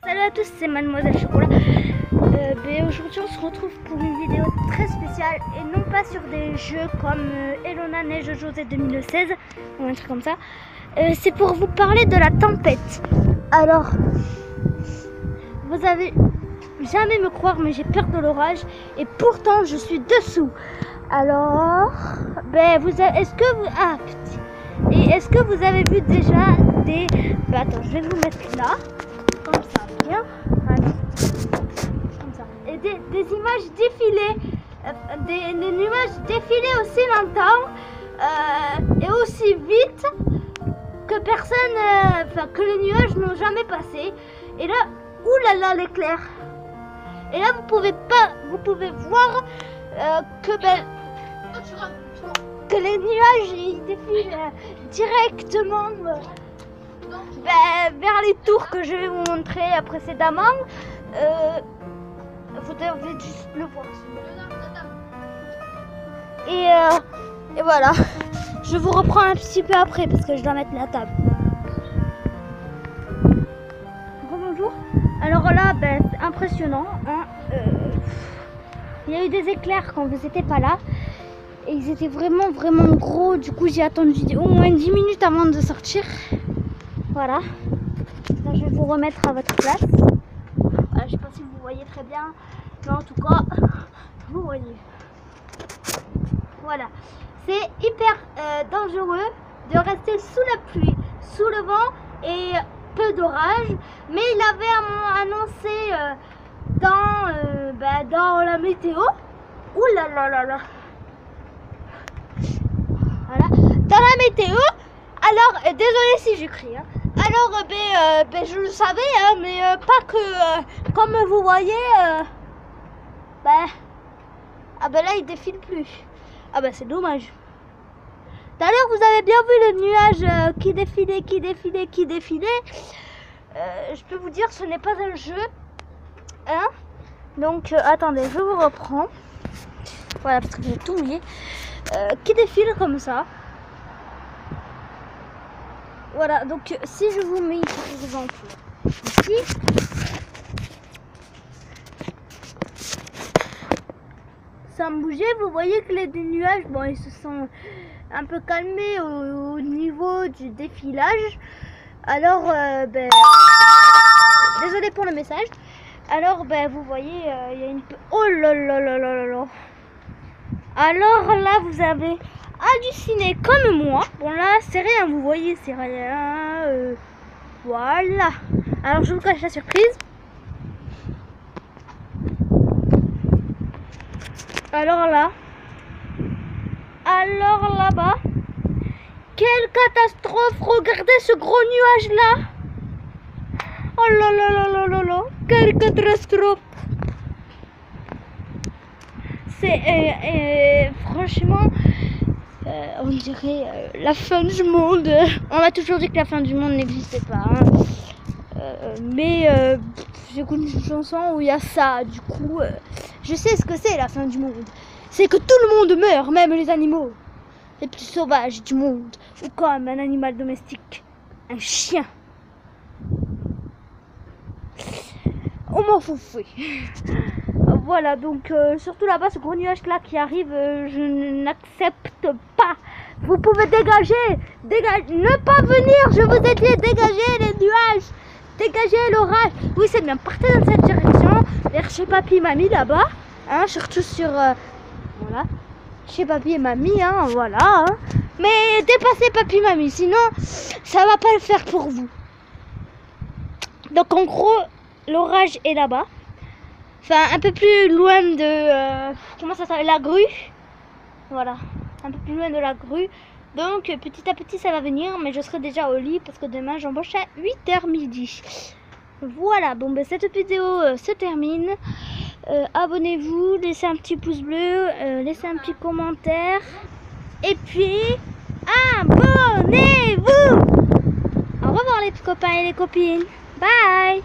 Salut à tous, c'est Mademoiselle Chocolat. Aujourd'hui on se retrouve pour une vidéo très spéciale et non pas sur des jeux comme Elona Neige José 2016 ou un truc comme ça. C'est pour vous parler de la tempête. Alors, vous allez jamais me croire, mais j'ai peur de l'orage et pourtant je suis dessous. Alors, est-ce que vous avez vu déjà des... attends, je vais vous mettre là. Comme ça, bien. Comme ça. Et des images défiler, des nuages défiler aussi longtemps et aussi vite que que les nuages n'ont jamais passé. Et là, oulala, l'éclair. Et là, vous pouvez voir que les nuages ils défilent directement. Vers les tours que je vais vous montrer précédemment. Vous devez juste le voir. Et voilà. Je vous reprends un petit peu après parce que je dois mettre la table. Bonjour. Alors là, c'est impressionnant. Hein. Il y a eu des éclairs quand vous n'étiez pas là. Et ils étaient vraiment gros. Du coup, j'ai attendu au moins 10 minutes avant de sortir. Voilà. Là, je vais vous remettre à votre place. Voilà, je sais pas si vous voyez très bien. Mais en tout cas, vous voyez. Voilà. C'est hyper dangereux de rester sous la pluie, sous le vent et peu d'orage. Mais il avait annoncé dans la météo. Ouh là là là là. Voilà. Dans la météo. Alors, désolé si je crie. Hein. Alors, je le savais, hein, mais pas que, comme vous voyez, là, il défile plus. C'est dommage. Tout à l'heure, vous avez bien vu le nuage qui défilait. Je peux vous dire, ce n'est pas un jeu. Hein. Donc, attendez, je vous reprends. Voilà, parce que j'ai tout mouillé. Qui défile comme ça. Voilà, donc si je vous mets par exemple ici, sans bouger, vous voyez que les nuages, ils se sont un peu calmés au niveau du défilage. Alors, désolé pour le message. Alors, vous voyez, il y a une... Oh là là là là là là. Alors là, vous avez... halluciné comme moi. Bon là c'est rien, vous voyez, c'est rien. Voilà. Alors je vous cache la surprise. Alors là-bas, quelle catastrophe. Regardez ce gros nuage là. Oh là là là là là là. Quelle catastrophe. C'est franchement, on dirait la fin du monde. On m'a toujours dit que la fin du monde n'existait pas. Hein. Mais j'écoute une chanson où il y a ça. Du coup, je sais ce que c'est la fin du monde. C'est que tout le monde meurt, même les animaux les plus sauvages du monde. Ou comme un animal domestique, un chien. On m'en fout. Voilà, donc surtout là-bas, ce gros nuage là qui arrive, je n'accepte pas. Vous pouvez dégager, ne pas venir, je vous ai dit, dégagez les nuages, dégagez l'orage. Oui, c'est bien, partez dans cette direction, vers chez papy et mamie là-bas, hein, surtout sur, voilà, chez papy et mamie, hein, voilà. Hein. Mais dépassez papy et mamie, sinon ça va pas le faire pour vous. Donc en gros, l'orage est là-bas. Enfin, un peu plus loin de... comment ça s'appelle? La grue. Voilà. Un peu plus loin de la grue. Donc, petit à petit, ça va venir. Mais je serai déjà au lit parce que demain, j'embauche à 8h midi. Voilà. Bon, cette vidéo se termine. Abonnez-vous. Laissez un petit pouce bleu. Laissez un petit commentaire. Et puis, abonnez-vous. Au revoir les copains et les copines. Bye.